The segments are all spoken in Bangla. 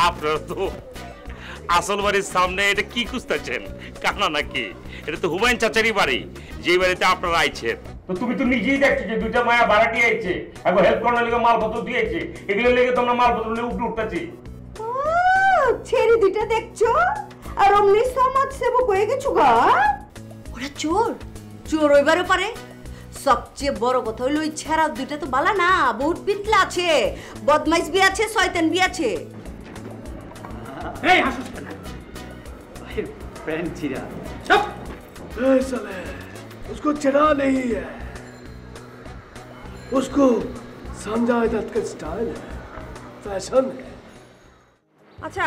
আপনারা তো আসল বাড়ির সামনে এটা কি খুঁজতেছেন? কানা নাকি? এটা তো হুমায়ুন চাচারই বাড়ি, যে বাড়িতে আপনারা আইছেন। তো তুমি তো নিজেই দেখছো যে দুইটা মায়া ভাড়াটি আইছে, একবার হেল্প করার লেগে মালপত্র দিয়েছে, এগুলো লেগে তোমরা মালপত্র নিয়ে উঠে উঠতেছি। ছেড়ে দুইটা দেখছো আর অমনি সমাজ সেবক হয়ে গেছো গা। ওরা চোর, চোর হইবারও পারে। সবচেয়ে বড় কথা হইলো ওই ছেড়া দুইটা তো বালা না, বহুত পিতলা আছে, বদমাইশ বি আছে, শয়তান বি আছে। এই হাসুস কেন? भाई फ्रेंड चिरा चुप। ए साले उसको चिढ़ा नहीं है, उसको संजय दत्त का स्टाइल है, फैशन है। আচ্ছা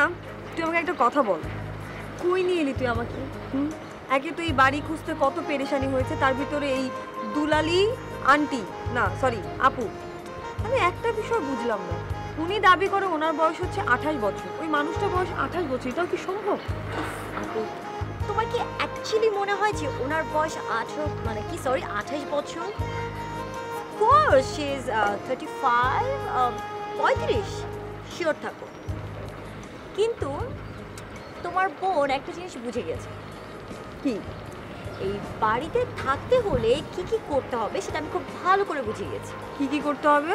তুই আমাকে একটা কথা বল, কই নিয়ে এলি তুই আমাকে? একে তো এই বাড়ি খুঁজতে কত পেরেশানি হয়েছে, তার ভিতরে এই দুলালি আন্টি, না সরি আপু। আমি একটা বিষয় বুঝলাম না, উনি দাবি করে ওনার বয়স হচ্ছে 28 বছর, ওই মানুষটার বয়স 28 বছর, এটাও কি সম্ভব? তোমার কি অ্যাকচুয়ালি মনে হয় যে ওনার বয়স 28 মানে কি সরি 28 বছর? কোর্স শি ইজ 35 35 শিওর থাকো। কিন্তু তোমার বোন একটা জিনিস বুঝে গেছে। কি? এই বাড়িতে থাকতে হলে কি কি করতে হবে সেটা আমি খুব ভালো করে বুঝে গেছি। কি কি করতে হবে?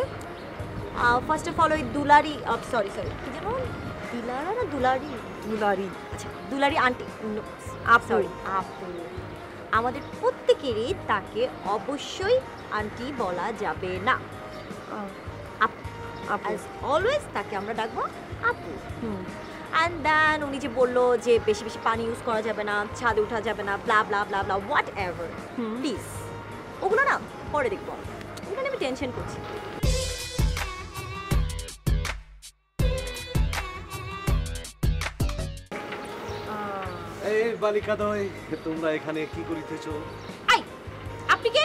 ফার্স্ট অফ অল ওই দুলারি সরি কি যেন দিলারা না দুলারি দুলারি, আচ্ছা দুলারি আন্টি সরি আপু, আমাদের প্রত্যেকেরই তাকে অবশ্যই আন্টি বলা যাবে না, অ্যাজ অলওয়েজ তাকে আমরা ডাকবো আপু। অ্যান্ড দেন উনি যে বললো যে বেশি বেশি পানি ইউজ করা যাবে না, ছাদে ওঠা যাবে না, ব্লা ব্লা ব্লা ব্লা হোয়াট এভার, প্লিজ ওগুলো না পরে দেখবো, ওখানে আমি টেনশন করছি। এই বালিকা দয়, তোমরা এখানে কি করিতেছো? আই আপনি কে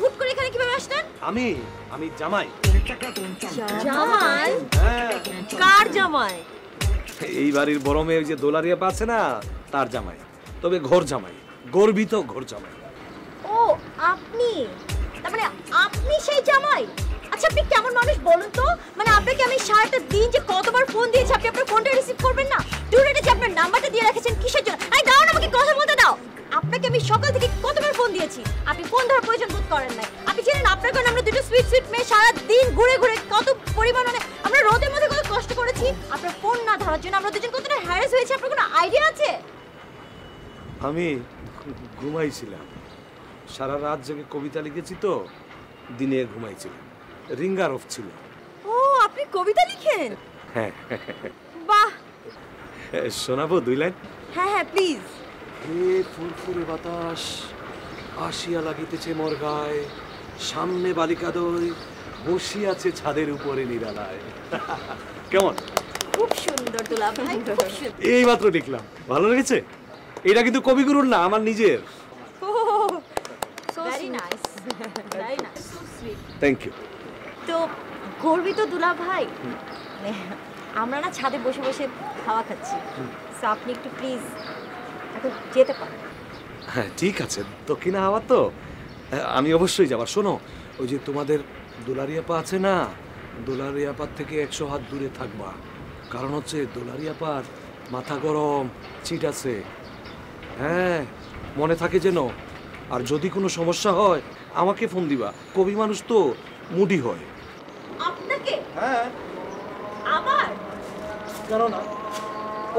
হুট করে এখানে কিভাবে আসলেন? আমি জামাই। জামাই? হ্যাঁ। কার জামাই? এই বাড়ির বড় মেয়ে যে দোলারিয়া পাচ্ছে না, তার জামাই। তবে ঘর জামাই, গর্বিত ঘর জামাই। ও আপনি, তার মানে আপনি সেই জামাই? আচ্ছা আপনি কেমন মানুষ বলুন তো, মানে আপনাকে আমি সারাটা দিন যে কতবার ফোন দিয়েছি, আপনি আপনার ফোনটা রিসিভ করবেন না? ডিউরেটে যে আপনার নাম্বারটা দিয়ে রেখেছেন কিসের জন্য? আই দাও না, আমাকে কথা বলতে দাও। আপনাকে আমি সকাল থেকে কতবার ফোন দিয়েছি, আপনি ফোন ধরার প্রয়োজন বোধ করেন নাই। আপনি জানেন আপনার কারণে আমরা দুটো সুইট মেয়ে সারা দিন ঘুরে ঘুরে কত পরিমাণে আমরা রোদের মধ্যে কত কষ্ট করেছি, আপনার ফোন না ধরার জন্য আমরা দুজন কতটা হ্যারাস হয়েছি, আপনার কোনো আইডিয়া আছে? আমি ঘুমাইছিলাম, সারা রাত জেগে কবিতা লিখেছি তো, দিনে ঘুমাইছিলাম, রিঙ্গার অফ ছিল। ও আপনি কবিতা লিখেন? হ্যাঁ। বাহ, শোনাবো 2 লাইন? হ্যাঁ হ্যাঁ প্লিজ। হে ফুরফুরে বাতাস আসিয়া লাগিতেছে মোর গায়ে, সামনে বালিকাদয় বসিয়াছে ছাদের উপরে নিরালায়। কেমন? খুব সুন্দর দুলা ভাই, খুব সুন্দর। এই মাত্র লিখলাম, ভালো লেগেছে? এটা কিন্তু কবিগুরুর না, আমার নিজের। Very nice, very nice, so sweet. Thank you. তো গর্বিত দুলা ভাই, আমরা না ছাদে বসে বসে খাওয়া খাচ্ছি, সো আপনি একটু প্লিজ এখন যেতে পারেন। হ্যাঁ ঠিক আছে, দক্ষিণা হাওয়া তো, আমি অবশ্যই যাবার। শোনো, ওই যে তোমাদের দোলারিয়াপা আছে না, দোলারিয়াপার থেকে 100 হাত দূরে থাকবা, কারণ হচ্ছে দোলারিয়াপার মাথা গরম, চিট আছে। হ্যাঁ মনে থাকে যেন। আর যদি কোনো সমস্যা হয় আমাকে ফোন দিবা, কবি মানুষ তো মুডি হয়। আপনাকে? হ্যাঁ। আবার? কেন না?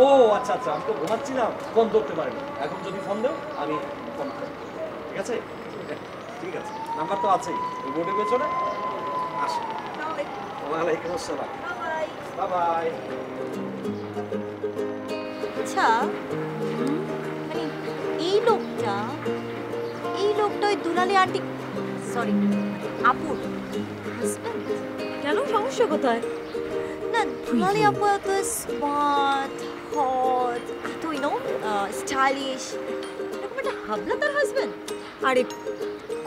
ও আচ্ছা আচ্ছা, আমি তো ঘুমাচ্ছিলাম, ফোন ধরতে পারিনি। এখন যদি ফোন দাও আমি ফোন করব, ঠিক আছে? ঠিক আছে, নাম্বার তো আছেই, ওই বোর্ডে পেছনে। আসো। ওয়ালাইকুম আসসালাম। Bye bye. আচ্ছা মানে এই লোকটা ওই দুলালি আন্টি সরি আপুর হাজবেন্ড? কেন, সমস্যা কোথায়? না দুলালি আপু এত স্মার্ট, হট, এত স্টাইলিশ, এরকম একটা হাবলা তার হাজবেন্ড? আরে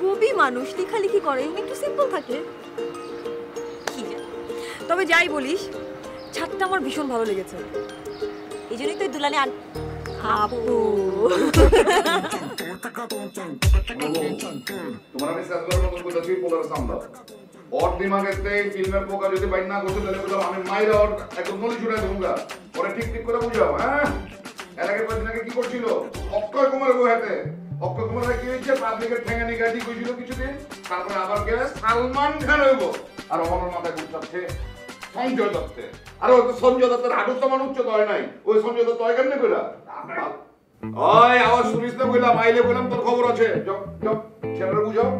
কবি মানুষ, লেখালেখি করে, উনি একটু সিম্পল থাকে। কি জানি, তবে যাই বলিস, ছাদটা আমার ভীষণ ভালো লেগেছে। এই জন্যই তো দুলালি আপু। তোমার আমি সাজবার মতো কোথা থেকে পোলার সামলাও। ওর দিমাগেতে ফিল্মের পোকা যদি বাইর না করতে তাহলে বললাম আমি মাইরা ওর একদম নলি ছুড়ে দেবুগা। ওরা ঠিক ঠিক করে বুঝাও, হ্যাঁ? এলাকার কয়েকদিন আগে কি করছিল? অক্ষয় কুমার গোহাতে। অক্ষয় কুমার কি হয়েছে? পাবলিকের ঠেঙ্গানি গাড়ি কইছিল কিছুদিন, তারপরে আবার গেলে সালমান খান হইব। আর আমার মাথায় ঘুরছে সঞ্জয় দত্তে। আর ওই সঞ্জয় দত্তের হাঁটু সমান উচ্চতা হয় নাই, ওই সঞ্জয় দত্ত হয় কেমনে কইরা? ওই আওয়াজ শুনিস না কইলাম, আইলে কইলাম তোর খবর আছে। যাও যাও ছেলেরা বুঝাও।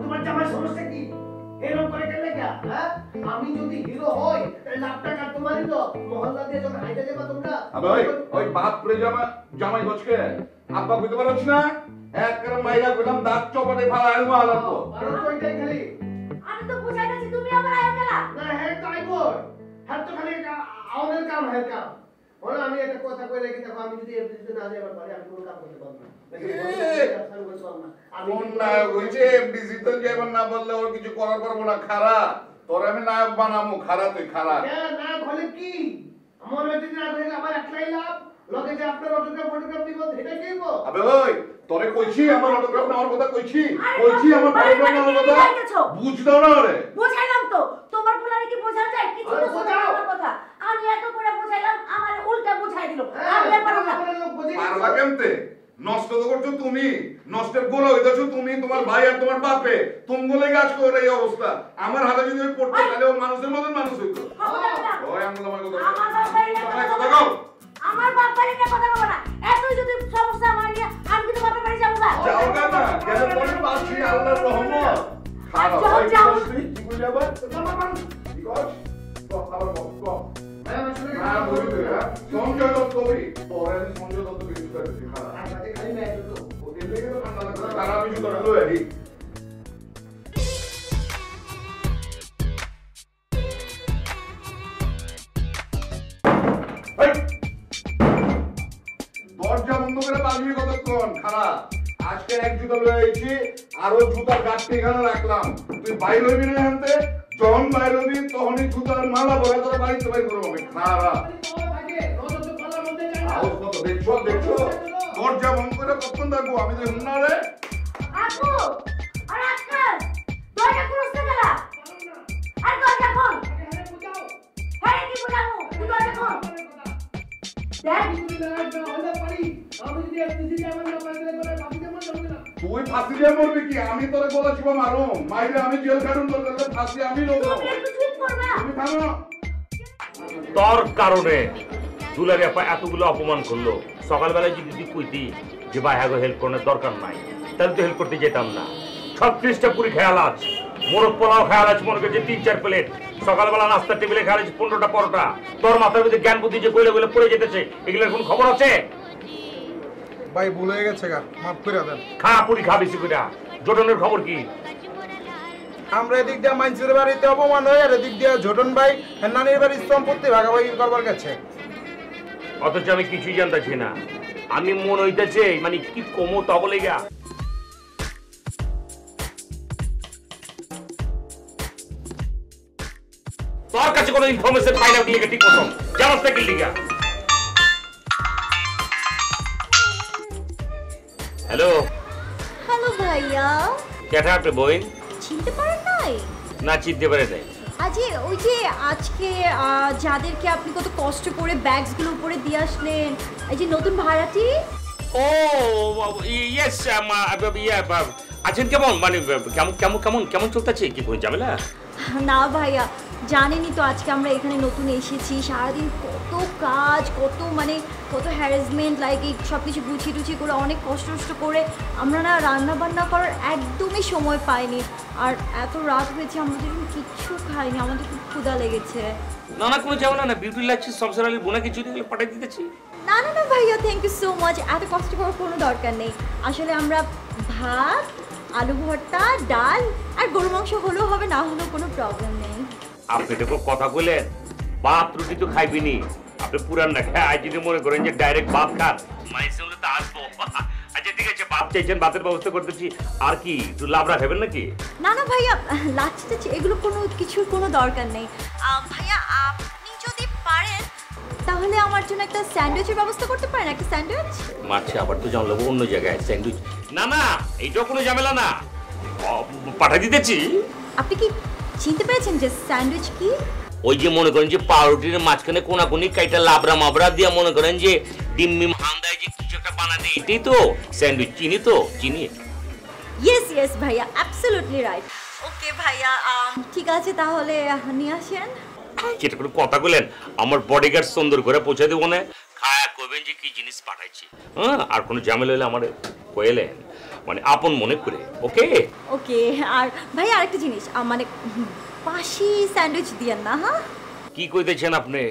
তোমার জামাই সমস্যা কি? এরকম করে কেন লেখা? হ্যাঁ? আমি যদি হিরো হই তাহলে লাখ টাকা তোমারই তো। মহল্লা দিয়ে যখন হাইতে যাবা তোমরা। আবে ওই বাপ রে জামাই বসকে আব্বা কইতে পারছ না? এক করে মাইরা কইলাম দাঁত চপাতে ফালা আলমা আলাপো। আর ওইটাই খালি। আমি তো বুঝাইতাছি তুমি আবার আয়া গেলা। না হ্যাঁ তাই কর। হ্যাঁ তো খালি আমাদের কাম হ্যাঁ কাম। ওরা আমি একটা কথা কই রাখি দেখো, আমি যদি এফডিসি না যাবার পারি আমি কোনো কাম করতে পারবো না। কোন নায়ক হইছে? এফডিসি তো যাইবার না বললে ওর কিছু করার পারবো না। খারা তোর আমি নায়ক বানামু। খারা তুই খারা। নায়ক হলে কি? আমার হইতে না হইলে আমার একলাই লাভ। লোকে যে আপনার অটোগ্রাফ দিব এটা কি গো? আবে ওই তোরে কইছি আমার অটোগ্রাফ নেওয়ার কথা কইছি আমার অটোগ্রাফ নেওয়ার কথা বুঝ দাও না রে। বুঝাইলাম তো, তোমার বলারে কি বোঝা যায়? কিছু তো বোঝা আমার কথা। আমি এত করে বুঝাইলাম, আমার উল্টা বুঝাই দিল। আমি আর পারলাম না। পারবা কেমতে? নষ্ট তো করছো তুমি, নষ্টের গোলা হইতাছো তুমি, তোমার ভাই আর তোমার বাপে। তুমি বলে কাজ করে এই অবস্থা। আমার হাতে যদি ওই পড়তো তাহলে ও মানুষের মতন মানুষ হইতো। ওই আমগুলো আমার কথা আমার বাপের নিয়ে কথা বলো না। এত যদি সমস্যা আমার নিয়ে, আমি কিন্তু বাপের বাড়ি যাবো না। যাও না, কেন পরে পাচ্ছি আল্লাহর রহমত। খারাপ হয় কি কই যাবা? কি কর? তো আবার বল। না বলি তো না, সঞ্জয় দত্ত বলি। তোরে সঞ্জয় দত্ত কিছু করে খারাপ। খালি ম্যাচ তো। ওকে দেখে তো ঠান্ডা লাগছে। তারা আমি শুধু লয়ে দি। দরজা বন্ধ করে পারবি কতক্ষণ? খারাপ। আজকে এক জুতা লয়ে আইছি, আরো জুতার গাঁটটি এখানে রাখলাম। তুই বাইর হইবি না এখানতে? যখন বাইর হবি তখনই জুতার মালা ভরে তোরা বাড়িতে বাইর করবো আমি। খারাপ। দেখছো দেখছো দরজা বন্ধ করে কতক্ষণ থাকবো? আমি তো না রে। আপু আর আজকাল দরজা খুলতে গেলা। আর দরজা খোল। হ্যাঁ কি বুঝাবো? তুই দরজা খোল। তুই ফাঁসি দিয়ে মরবি কি? আমি তোরে গলা চিপা মারো, মাইরে আমি জেল কাটুন, তোর কাছে ফাঁসি আমি নেবো। তুমি থামো। তোর কারণে দুলারি আপা এতগুলো অপমান করলো। সকালবেলায় যদি তুই কইতি যে ভাই হ্যাঁ হেল্প করার দরকার নাই, তাহলে তো হেল্প করতে যেতাম না। 36টা পুরি খেয়াল আছে, মোরগ পোলাও খেয়াল আছে, মনে করছে 3-4 প্লেট। সকালবেলা নাস্তার টেবিলে খেয়াল আছে 15টা পরোটা। তোর মাথার মধ্যে জ্ঞান বুদ্ধি যে কইলে কইলে পড়ে যেতেছে, এগুলোর কোন খবর আছে? ভাই ভুল হয়ে গেছে গা, মাফ করে দেন। খা পুরি খা বেশি করে। জোটনের খবর কি? আমরা এদিক দিয়ে মাইনসের বাড়িতে অপমান হয়ে, আর এদিক দিয়ে ঝোটন ভাই নানির বাড়ির সম্পত্তি ভাগাভাগি করবার গেছে। অথচ আমি কিছুই জানতেছি না। আমি মন হইতেছে মানে কি কমো তা বলে গা। তোর কাছে কোনো ইনফরমেশন পাই না লিখে ঠিক মতন জানাস না কি লিখা। হ্যালো হ্যালো ভাইয়া, কেটা আপনি বইন? চিনতে পারেন নাই? না চিনতে পারে নাই। আজকে ওই যে আজকে যাদেরকে আপনি কত কষ্ট করে ব্যাগসগুলো উপরে দিয়ে আসলেন, এই যে নতুন ভাড়াটি। ও ইয়েস, আছেন কেমন? মানে কেমন কেমন কেমন কেমন চলতেছে? কি কোন ঝামেলা? না ভাইয়া, জানেনই তো আজকে আমরা এখানে নতুন এসেছি, সারাদিন কত কাজ, কত হ্যারাসমেন্ট, লাইক এই সব কিছু গুছিয়ে টুছিয়ে করে অনেক কষ্ট করে আমরা না রান্না বান্না করার একদমই সময় পাইনি। আর এত রাত হয়েছে, আমরা যেরকম কিচ্ছু খাইনি, আমাদের খুব ক্ষুধা লেগেছে। না না কোনো ঝামেলা না, বিউটি লাগছে, সংসার আলীর বোনাকে চুরি করে পাঠিয়ে দিতেছি। না না না ভাইয়া, থ্যাংক ইউ সো মাচ, এত কষ্ট করার কোনো দরকার নেই। আসলে আমরা ভাত, আলু ভর্তা, ডাল আর গরু মাংস হলেও হবে, না হলেও কোনো প্রবলেম নেই। আপনি দেখো কথা বললেন, ভাত রুটি তো খাইবিনি আপনি, পুরান না খায়। আজ যদি মনে করেন যে ডাইরেক্ট ভাত খান, মাইসে হলে তো আসবো। আচ্ছা ঠিক আছে, ভাত চাইছেন, ভাতের ব্যবস্থা করতেছি। আর কি একটু লাবড়া খাবেন নাকি? না না ভাইয়া, লাচ্ছি টাচ্ছি এগুলো কোনো কিছুর কোনো দরকার নেই। ভাইয়া আপনি যদি তাহলে আমার জন্য একটা স্যান্ডউইচের ব্যবস্থা করতে পারেন, একটা স্যান্ডউইচ। মারছে আবার তো জানলো অন্য জায়গায় স্যান্ডউইচ। না না, এইটাও কোনো ঝামেলা না, পাঠাই দিতেছি। আপনি কি চিনতে পেরেছেন যে স্যান্ডউইচ কি? ওই যে মনে করেন যে পাউরুটির মাঝখানে কোনাকুনি কাইটা লাবরা মাবরা দিয়া মনে করেন যে ডিম মিম হান্দায় যে কিছু একটা বানাতে, এটাই তো স্যান্ডউইচ। চিনি তো, চিনি। ইয়েস ইয়েস ভাইয়া, অ্যাবসলিউটলি রাইট। ওকে ভাইয়া, ঠিক আছে তাহলে নিয়ে আসেন। যেটা করে কথা বলেন, আমার বডিগার্ড সুন্দর করে পৌঁছে দেবো না, খায়া কইবেন যে কি জিনিস পাঠাইছি। হ্যাঁ, আর কোনো ঝামেলা হলে আমার কইলেন, মানে আপন মনে করে। ওকে ওকে। আর ভাইয়া আরেকটা জিনিস, মানে বাসি স্যান্ডউইচ দিয়েন না। হ্যাঁ, কি কইতেছেন আপনি?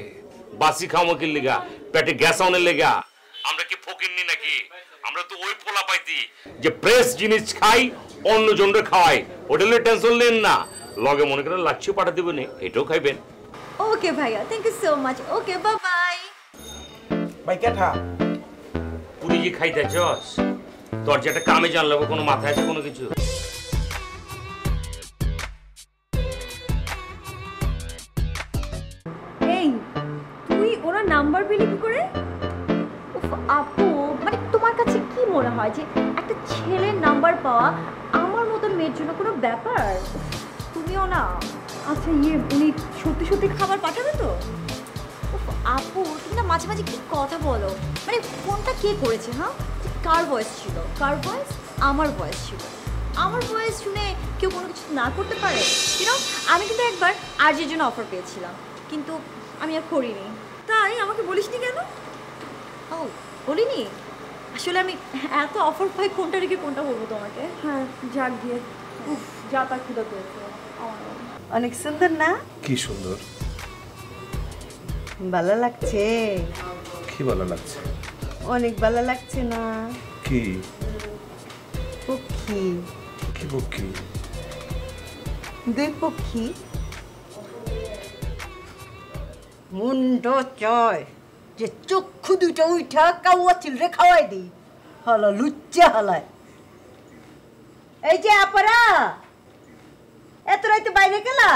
বাসি খামো কি লিগা? পেটে গ্যাস আউনের লেগা? আমরা কি ফকিরনি নাকি? আমরা তো ওই পোলা পাইতি যে ফ্রেশ জিনিস খাই, অন্য জনরে খাওয়াই। হোটেলে টেনশন নেন না, লগে মনে করেন লাচ্ছিও পাঠা দেবেন, এটাও খাইবেন। ওকে ভাইয়া, thank you so much. Okay, bye bye. ভাই কেঠা পুরি যে খাইতেছস, তোর যে একটা কামে জানলে কোনো মাথায় আছে কোনো কিছু? এই তুই ওরা নাম্বার পেলি কি করে? উফ আপু, মানে তোমার কাছে কি মনে হয় যে একটা ছেলের নাম্বার পাওয়া আমার মতন মেয়ের জন্য কোনো ব্যাপার? তুমিও না। আচ্ছা উনি সত্যি সত্যি খাবার পাঠাবে তো? উফ আপু, তুমি না মাঝে মাঝে কি কথা বলো? মানে ফোনটা কে করেছে? হ্যাঁ, কার ভয়েস ছিল? কার ভয়েস? আমার ভয়েস ছিল। আমার ভয়েস শুনে কেউ কোনো কিছু না করতে পারে? কিনো, আমি কিন্তু একবার আরজের জন্য অফার পেয়েছিলাম, কিন্তু আমি আর করিনি। তাই আমাকে বলিসনি কেন? ও বলিনি, আসলে আমি এত অফার পাই, কোনটা রেখে কোনটা বলবো তোমাকে। হ্যাঁ, যাক দিয়ে। উফ, যা তা ক্ষুধা পেয়েছে আমার। অনেক সুন্দর না? কি সুন্দর, ভালো লাগছে। কি ভালো লাগছে? অনেক ভালো লাগছে না? কি পক্ষী, কি পক্ষী? দুই পক্ষী মুন্ড চয় যে চক্ষু দুইটা উঠা কাউয়া চিলরে খাওয়াই দিই, হলো লুচ্চা হলায়। এই যে আপারা, এত রাইতে বাইরে গেলা?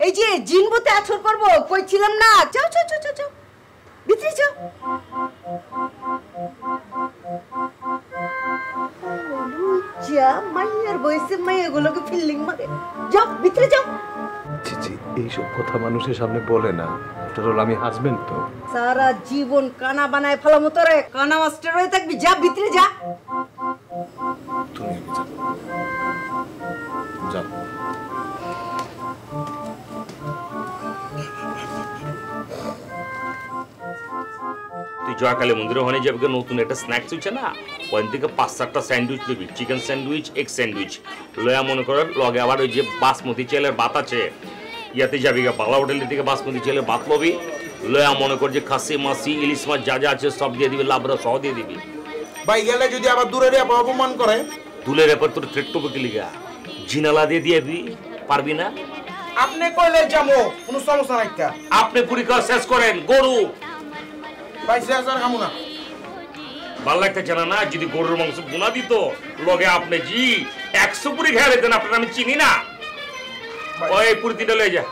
এই যে জিনবতে আছর করবো কইছিলাম না? যাও যাও যাও যাও, ভিতরে যাও। লুচ্চা মাইয়ার বয়সে মাইয়াগুলোকে ফিল্ডিং মারে। যাও ভিতরে যাও। চিচি, এইসব কথা মানুষের সামনে বলে না। তোর আমি হাজবেন্ড তো। সারা জীবন কানা বানায় ফেলামো তোরে, কানা মাস্টার হয়ে থাকবি। যা ভিতরে যা। তুমি যাও। তুই জয়কালী মন্দিরে ওখানে যাবি, নতুন একটা স্ন্যাক্স হচ্ছে না, ওখান থেকে 5-7টা স্যান্ডউইচ নিবি, চিকেন স্যান্ডউইচ, এগ স্যান্ডউইচ লয়া মনে কর, লগে আবার ওই যে বাসমতি চালের ভাত আছে, ইয়াতে যাবি গা বাংলা হোটেলের থেকে বাসমতি চালের ভাত লবি, লয়া মনে কর যে খাসি মাছি ইলিশ মাছ যা যা আছে সব দিয়ে দিবি, লাবড়া সহ দিয়ে দিবি। ভাই গেলে যদি আবার দূরে অপমান করে? দুলের এরপর তোর থ্রেট করবে কি লিগা? জিনালা দিয়ে দিবি, পারবি না? আপনি কইলে যাবো, কোনো সমস্যা নাই। আপনি পরীক্ষা শেষ করেন, গরু ভাই শেষ আর খামু না। ভাল লাগতেছে না? না যদি গরুর মাংস গুনা দিত লগে আপনি জি 100 পুরি খেয়ে রেতেন, আপনার আমি চিনি না। ওই পুরি তিনটা লয়ে যা।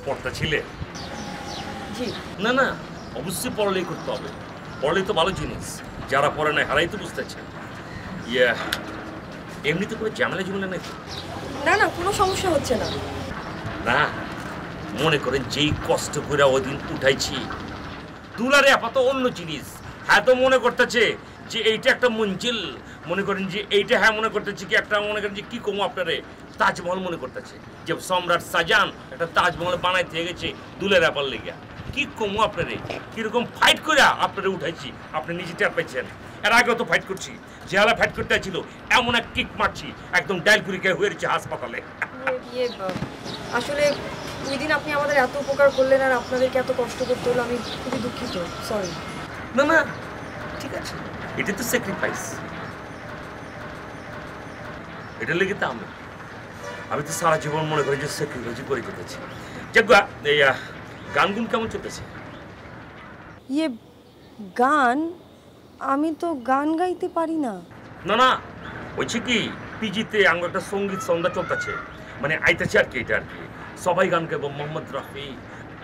পড়তা ছিলে? না না, অবশ্যই পড়ালেই করতে হবে, পড়লেই তো ভালো জিনিস। যারা পড়ে না হারাই তো বুঝতেছে। ইয়া এমনি তো কোনো ঝামেলা ঝামেলা নাই তো? না না, কোনো সমস্যা হচ্ছে না। না মনে করেন যেই কষ্ট করে ওই দিন উঠাইছি, দুলারে আপাতত অন্য জিনিস। হ্যাঁ তো মনে করতেছে যে এইটা একটা মঞ্জিল, মনে করেন যে এইটা, হ্যাঁ মনে করতেছে কি একটা, মনে করেন যে কি কমো আপনারে তাজমহল মনে করতেছে, যে সম্রাট শাহজাহান একটা তাজমহল বানাইতে গেছে দুলের ব্যাপার লেগে। কি কমো আপনারে, কিরকম ফাইট করে আপনারে উঠাইছি, আপনি নিজে টের পাইছেন। এর আগেও তো ফাইট করছি, যে হালা ফাইট করতে ছিল এমন এক কিক মারছি একদম ডাইল কুড়ি হয়ে রয়েছে হাসপাতালে। আসলে ওই দিন আপনি আমাদের এত উপকার করলেন আর আপনাদেরকে এত কষ্ট করতে হলো, আমি খুবই দুঃখিত, সরি। না না ঠিক আছে, এটা তো স্যাক্রিফাইস, এটা লেগে তো আমি তো সারা জীবন মনে করি যে স্যাক্রিফাইস করে যেতেছি। যাক এই গানগুন কেমন চলতেছে? গান? আমি তো গান গাইতে পারি না। না না বলছি কি, পিজিতে আমার একটা সঙ্গীত সন্ধ্যা চলতেছে, মানে আইতেছে আর কি, এটা আর কি সবাই গান গাইবো, মোহাম্মদ রফি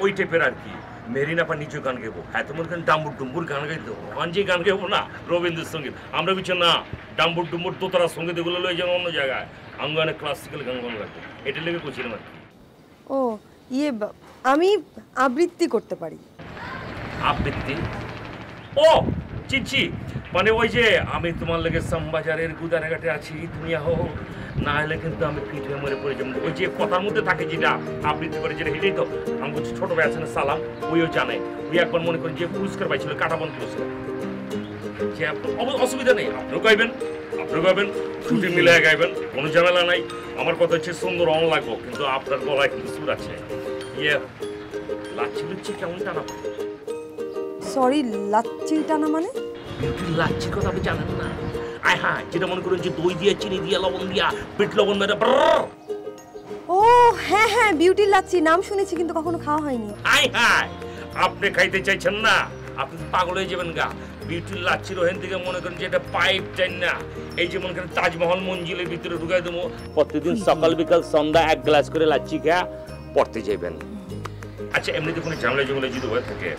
ওই টাইপের আর কি, মেরিনাপা নিজেও গান গাইবো। হ্যাঁ তো মনে করেন ডাম্বুর ডুম্বুর গান গাইতো, গান যে গান গাইবো না রবীন্দ্রসঙ্গীত, আমরা কিছু না ডাম্বুর ডুম্বুর দোতারা সঙ্গীত এগুলো লয়ে যাবো অন্য জায়গায়, আঙ্গানে ক্লাসিক্যাল গান গান লাগবে, এটা লেগে করছিলাম আর কি। ও আমি আবৃত্তি করতে পারি। আবৃত্তি? ও চিনছি, মানে ওই যে আমি তোমার লেগে শ্যামবাজারের গুদারাঘাটে আছি, তুমি আহো, না হলে কিন্তু আমি পিঠে মরে পড়ে যাবো, ওই যে কথার মধ্যে থাকে যেটা আবৃত্তি করে যেটা, এটাই তো আমি বলছি। ছোট ভাই আছে না সালাম, ওইও জানে, ওই একবার মনে করেন যে পুরস্কার পাইছিল কাটাবন পুরস্কার, যে অসুবিধা নেই, আপনিও গাইবেন, ছুটি মিলে গাইবেন, কোনো ঝামেলা নাই। আমার কথা হচ্ছে সুন্দর অন লাগবো, কিন্তু আপনার গলায় কিন্তু সুর আছে। লাচ্ছি লুচ্ছি কেমন টানা? সরি, লাচ্ছি টানা মানে? লাচ্ছির কথা আপনি জানেন না? আয় হ্যাঁ, যেটা মনে করেন যে দই দিয়ে, চিনি দিয়ে, লবণ দিয়া, বিট লবণ মেরে। ও হ্যাঁ হ্যাঁ, বিউটির লাচ্ছি নাম শুনেছি, কিন্তু কখনো খাওয়া হয়নি। আয় হ্যাঁ, আপনি খাইতে চাইছেন না, আপনি পাগল হয়ে যাবেন গা। বিউটির লাচ্ছির ওখান থেকে মনে করেন যে এটা পাইপ চাই না, এই যে মনে করেন তাজমহল মঞ্জিলের ভিতরে ঢুকাই দেবো, প্রতিদিন সকাল বিকাল সন্ধ্যা 1 গ্লাস করে লাচ্ছি খেয়া পড়তে যাইবেন। আচ্ছা এমনিতে কোনো ঝামেলা জমেলা যদি হয়ে থাকে,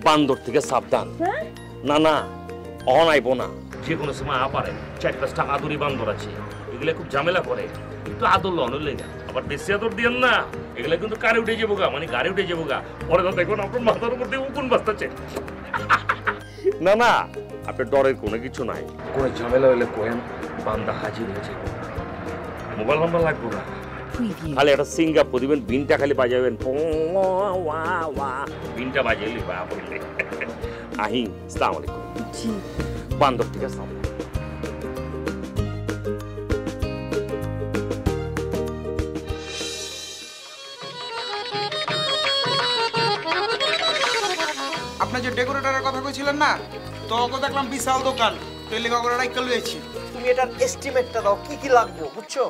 বান্দর থেকে সাবধান। না না অহন আইব না, যে কোনো সময় আপারে 4-5টা আদরি বান্দর আছে, এগুলা খুব ঝামেলা করে, একটু আদর লনের লেগা, আবার বেশি আদর দিয়েন না, এগুলা কিন্তু কারে উঠে যাবো গা, মানে গাড়ি উঠে যাবো গা, পরে তো দেখুন আপনার মাথার উপর দিয়ে উকুন বাঁচতেছে। না না আপনার ডরের কোনো কিছু নাই, কোনো ঝামেলা হলে কোয়েন, বান্দা হাজির হয়ে যাবে, মোবাইল নাম্বার লাগবো না, খালি একটা সিঙ্গাপুর দিবেন, বিনটা খালি বাজাবেন, বিনটা বাজাইলি বা বললে আহিং। আসসালামু আলাইকুম। জি বান্দর থেকে আসসালাম। আপনি যে ডেকোরেটরের কথা কইছিলেন না, তো ওকে দেখলাম বিশাল দোকান, টেলিগা করে রাইকা লইছি। তুমি এটার এস্টিমেটটা দাও, কি কি লাগবে বুঝছো?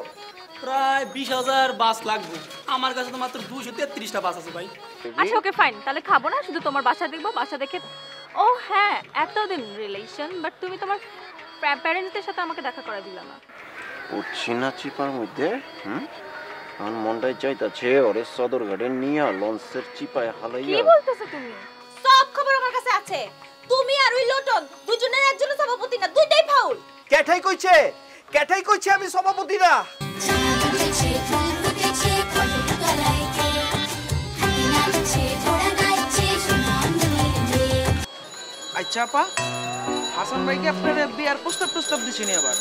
প্রায় 20,000 বাস লাগবে। আমার কাছে তো মাত্র 233টা বাস আছে ভাই। আচ্ছা ওকে ফাইন, তাহলে খাবো না, শুধু তোমার বাসা দেখবো, বাসা দেখে। ও হ্যাঁ, এতদিন রিলেশন, বাট তুমি তোমার প্যারেন্টসদের সাথে আমাকে দেখা করা দিলা না। উঠছি না চিপার মধ্যে, আমার মনটাই চাইতাছে ওরে সদরঘাটে নিয়ে লঞ্চের চিপায় হালাইয়া। কি বলতেছো তুমি? সব খবর আমার কাছে আছে, তুমি আর ওই লোটন দুজনের একজন সভাপতি না, দুইটাই ফাউল। ক্যাঠাই কইছে আমি সভাপতি না। আচ্ছা আপা, হাসান ভাই কি আপনার বিয়ার প্রস্তাব দিছেনি আবার?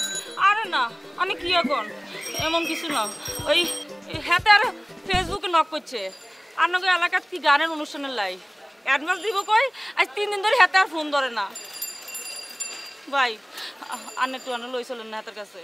আরে না, আমি কি এখন এমন কিছু না, ওই হাতে আর ফেসবুকে নক করছে, আর নগে এলাকার কি গানের অনুষ্ঠানের লাই অ্যাডভান্স দিব কই, আজ 3 দিন ধরে হাতে আর ফোন ধরে না। ভাই আনে একটু আনে লই চলেন না হাতের কাছে।